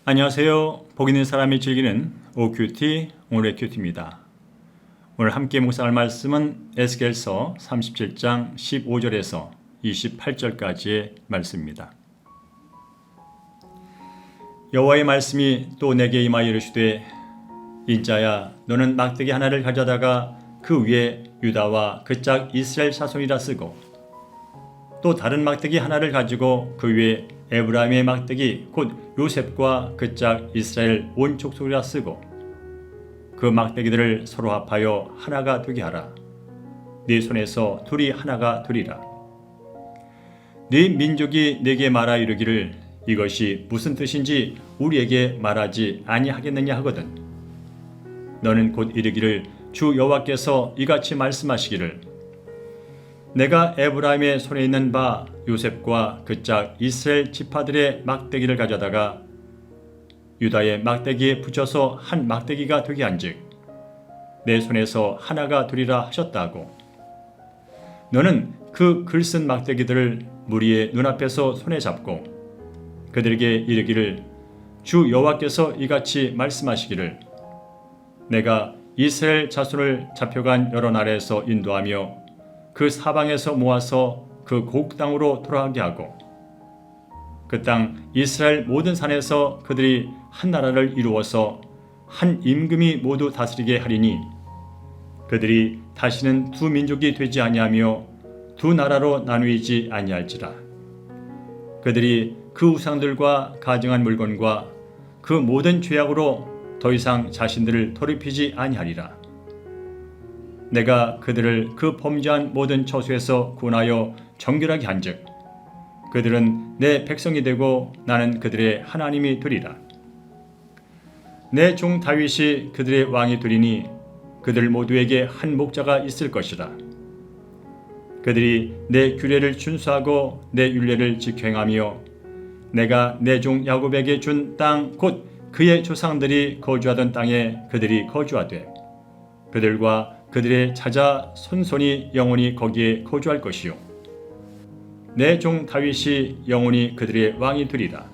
안녕하세요. 복 있는 사람이 즐기는 OQT 오늘의 큐티입니다. 오늘 함께 묵상할 말씀은 에스겔서 37장 15절에서 28절까지의 말씀입니다. 여호와의 말씀이 또 내게 임하여 이르시되 인자야 너는 막대기 하나를 가져다가 그 위에 유다와 그 짝 이스라엘 자손이라 쓰고 또 다른 막대기 하나를 가지고 그 위에 에브라임의 막대기 곧 요셉과 그 짝 이스라엘 온 족속이라 쓰고 그 막대기들을 서로 합하여 하나가 되게 하라. 네 손에서 둘이 하나가 되리라. 네 민족이 내게 말하 이르기를 이것이 무슨 뜻인지 우리에게 말하지 아니하겠느냐 하거든. 너는 곧 이르기를 주 여호와께서 이같이 말씀하시기를 내가 에브라임의 손에 있는 바 요셉과 그 짝 이스라엘 지파들의 막대기를 가져다가 유다의 막대기에 붙여서 한 막대기가 되게 한즉 내 손에서 하나가 되리라 하셨다고. 너는 그 글쓴 막대기들을 무리의 눈앞에서 손에 잡고 그들에게 이르기를 주 여호와께서 이같이 말씀하시기를 내가 이스라엘 자손을 잡혀간 여러 나라에서 인도하며 그 사방에서 모아서 그 고국 땅으로 돌아가게 하고 그 땅 이스라엘 모든 산에서 그들이 한 나라를 이루어서 한 임금이 모두 다스리게 하리니 그들이 다시는 두 민족이 되지 아니하며 두 나라로 나누이지 아니할지라. 그들이 그 우상들과 가증한 물건과 그 모든 죄악으로 더 이상 자신들을 더럽히지 아니하리라. 내가 그들을 그 범죄한 모든 처소에서 구원하여 정결하게 한즉 그들은 내 백성이 되고 나는 그들의 하나님이 되리라. 내 종 다윗이 그들의 왕이 되리니 그들 모두에게 한 목자가 있을 것이라. 그들이 내 규례를 준수하고 내 율례를 지켜 행하며 내가 내 종 야곱에게 준 땅 곧 그의 조상들이 거주하던 땅에 그들이 거주하되 그들과 그들의 자자 손손이 영원히 거기에 거주할 것이요 내 종 다윗이 영원히 그들의 왕이 되리라.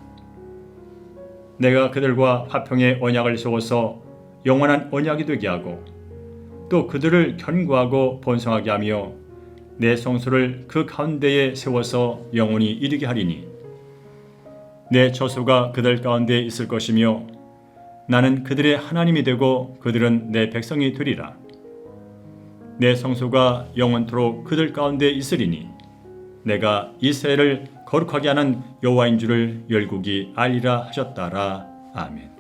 내가 그들과 화평의 언약을 세워서 영원한 언약이 되게 하고 또 그들을 견고하고 번성하게 하며 내 성소를 그 가운데에 세워서 영원히 이르게 하리니 내 저소가 그들 가운데 있을 것이며 나는 그들의 하나님이 되고 그들은 내 백성이 되리라. 내 성소가 영원토록 그들 가운데 있으리니 내가 이스라엘을 거룩하게 하는 여호와인 줄을 열국이 알리라 하셨다라. 아멘.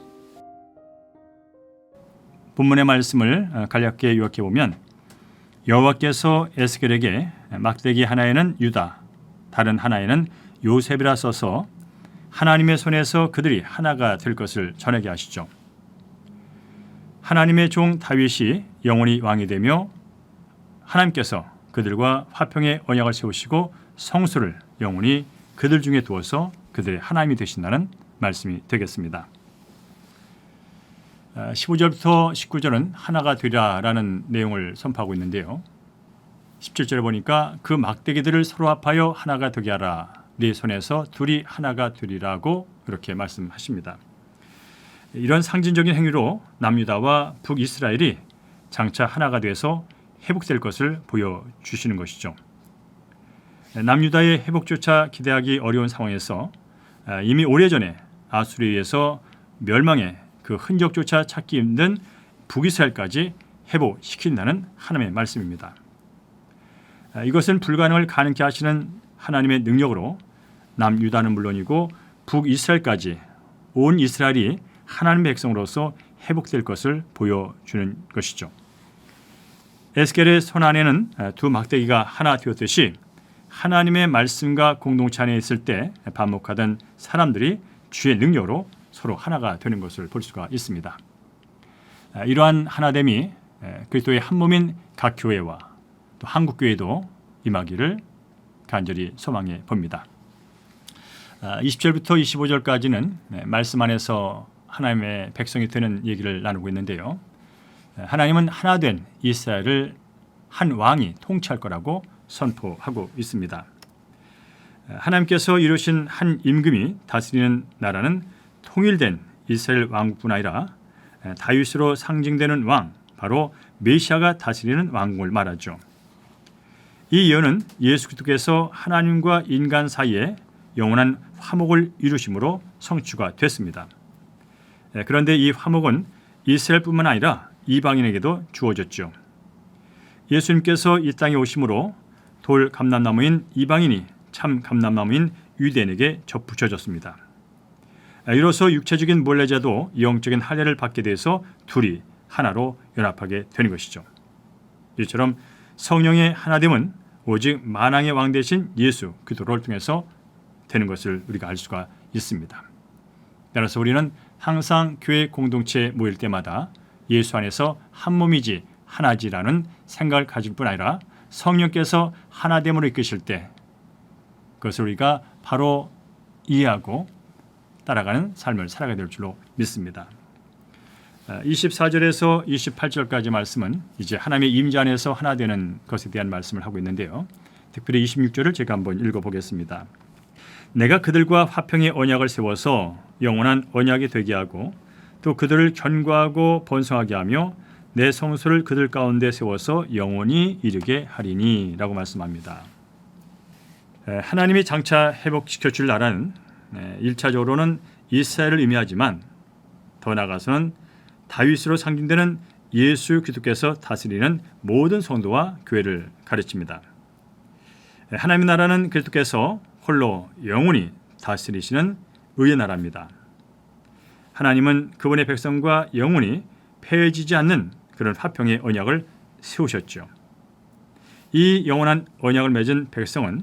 본문의 말씀을 간략하게 요약해 보면 여호와께서 에스겔에게 막대기 하나에는 유다, 다른 하나에는 요셉이라 써서 하나님의 손에서 그들이 하나가 될 것을 전하게 하시죠. 하나님의 종 다윗이 영원히 왕이 되며 하나님께서 그들과 화평의 언약을 세우시고 성소를 영원히 그들 중에 두어서 그들의 하나님이 되신다는 말씀이 되겠습니다. 15절부터 19절은 하나가 되리라라는 내용을 선포하고 있는데요. 17절에 보니까 그 막대기들을 서로 합하여 하나가 되게 하라. 네 손에서 둘이 하나가 되리라고 이렇게 말씀하십니다. 이런 상징적인 행위로 남유다와 북이스라엘이 장차 하나가 돼서 회복될 것을 보여주시는 것이죠. 남유다의 회복조차 기대하기 어려운 상황에서 이미 오래전에 아수르에 의해서 멸망의 그 흔적조차 찾기 힘든 북이스라엘까지 회복시킨다는 하나님의 말씀입니다. 이것은 불가능을 가능케 하시는 하나님의 능력으로 남유다는 물론이고 북이스라엘까지 온 이스라엘이 하나님의 백성으로서 회복될 것을 보여주는 것이죠. 에스겔의 손 안에는 두 막대기가 하나 되었듯이 하나님의 말씀과 공동체 안에 있을 때 반복하던 사람들이 주의 능력으로 서로 하나가 되는 것을 볼 수가 있습니다. 이러한 하나됨이 그리스도의 한 몸인 각 교회와 또 한국교회도 임하기를 간절히 소망해 봅니다. 20절부터 25절까지는 말씀 안에서 하나님의 백성이 되는 얘기를 나누고 있는데요. 하나님은 하나된 이스라엘을 한 왕이 통치할 거라고 선포하고 있습니다. 하나님께서 이루신 한 임금이 다스리는 나라는 통일된 이스라엘 왕국뿐 아니라 다윗으로 상징되는 왕, 바로 메시아가 다스리는 왕국을 말하죠. 이 예언은 예수 그리스도께서 하나님과 인간 사이에 영원한 화목을 이루심으로 성취가 됐습니다. 그런데 이 화목은 이스라엘뿐만 아니라 이방인에게도 주어졌죠. 예수님께서 이 땅에 오심으로 돌 감람나무인 이방인이 참 감람나무인 유대인에게 접붙여졌습니다. 이로써 육체적인 몰래자도 영적인 할례를 받게 돼서 둘이 하나로 연합하게 되는 것이죠. 이처럼 성령의 하나됨은 오직 만왕의 왕 되신 예수 그리스도를 통해서 되는 것을 우리가 알 수가 있습니다. 따라서 우리는 항상 교회 공동체에 모일 때마다 예수 안에서 한 몸이지 하나지라는 생각을 가질 뿐 아니라 성령께서 하나됨으로 이끄실 때 그것을 우리가 바로 이해하고 따라가는 삶을 살아가야 될 줄로 믿습니다. 24절에서 28절까지 말씀은 이제 하나님의 임재 안에서 하나 되는 것에 대한 말씀을 하고 있는데요. 특별히 26절을 제가 한번 읽어보겠습니다. 내가 그들과 화평의 언약을 세워서 영원한 언약이 되게 하고 또 그들을 견고하고 번성하게 하며 내 성소를 그들 가운데 세워서 영원히 이르게 하리니 라고 말씀합니다. 하나님이 장차 회복시켜 줄 나라는 1차적으로는 이스라엘을 의미하지만 더 나아가서는 다윗으로 상징되는 예수 그리스도께서 다스리는 모든 성도와 교회를 가르칩니다. 하나님의 나라는 그리스도께서 홀로 영원히 다스리시는 의의 나라입니다. 하나님은 그분의 백성과 영원히 폐해지지 않는 그런 화평의 언약을 세우셨죠. 이 영원한 언약을 맺은 백성은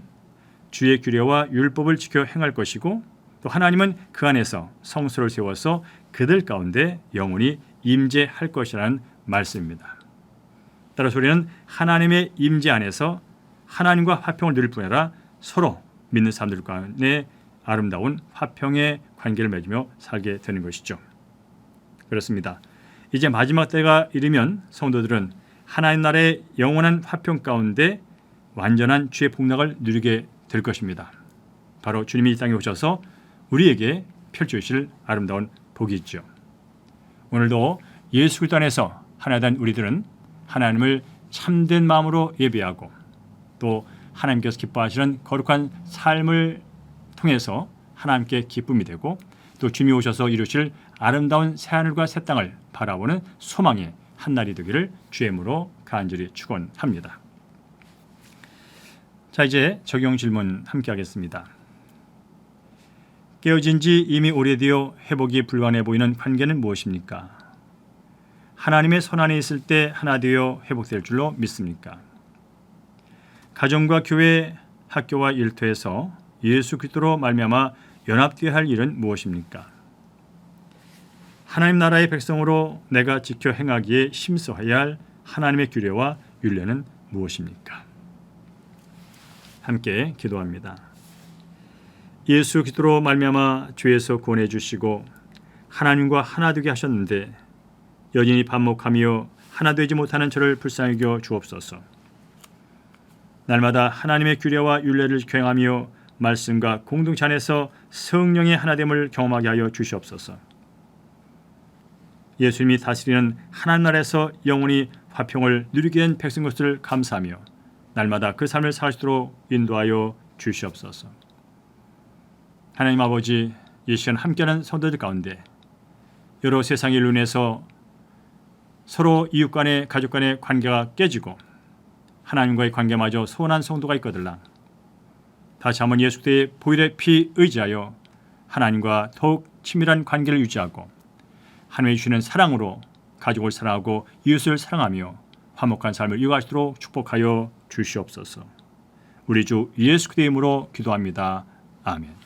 주의 규례와 율법을 지켜 행할 것이고 또 하나님은 그 안에서 성소를 세워서 그들 가운데 영원히 임재할 것이라는 말씀입니다. 따라서 우리는 하나님의 임재 안에서 하나님과 화평을 누릴 뿐 아니라 서로 믿는 사람들 간의 아름다운 화평의 관계를 맺으며 살게 되는 것이죠. 그렇습니다. 이제 마지막 때가 이르면 성도들은 하나님 나라의 영원한 화평 가운데 완전한 주의 복락을 누리게 될 것입니다. 바로 주님이 이 땅에 오셔서 우리에게 펼쳐주실 아름다운 복이 있죠. 오늘도 예수 그리스도 안에서 하나 된 우리들은 하나님을 참된 마음으로 예배하고 또 하나님께서 기뻐하시는 거룩한 삶을 통해서 하나님께 기쁨이 되고 또 주님이 오셔서 이루실 아름다운 새하늘과 새 땅을 바라보는 소망의 한날이 되기를 주의 이름으로 간절히 축원합니다. 자, 이제 적용 질문 함께 하겠습니다. 깨어진 지 이미 오래되어 회복이 불가능해 보이는 관계는 무엇입니까? 하나님의 손안에 있을 때 하나 되어 회복될 줄로 믿습니까? 가정과 교회, 학교와 일터에서 예수 그리스도로 말미암아 연합되어야 할 일은 무엇입니까? 하나님 나라의 백성으로 내가 지켜 행하기에 심서해야 할 하나님의 규례와 율례는 무엇입니까? 함께 기도합니다. 예수 그리스도로 말미암아 죄에서 구원해 주시고 하나님과 하나 되게 하셨는데 여전히 반목하며 하나 되지 못하는 저를 불쌍히 여겨 주옵소서. 날마다 하나님의 규례와 율례를 경행하며 말씀과 공동체 안에서 성령의 하나됨을 경험하게 하여 주시옵소서. 예수님이 다스리는 하나님 나라에서 영원히 화평을 누리게 된 백성 것을 감사하며 날마다 그 삶을 사시도록 인도하여 주시옵소서. 하나님 아버지, 이 시간 함께하는 성도들 가운데 여러 세상의 일로 인해서 서로 이웃 간의 가족 간의 관계가 깨지고 하나님과의 관계마저 소원한 성도가 있거들라. 다시 한번 예수 그리스도의 보혈의 피 의지하여 하나님과 더욱 친밀한 관계를 유지하고 하나님이 주시는 사랑으로 가족을 사랑하고 이웃을 사랑하며 화목한 삶을 이어가시도록 축복하여 주시옵소서. 우리 주 예수 그리스도의 이름으로 기도합니다. 아멘.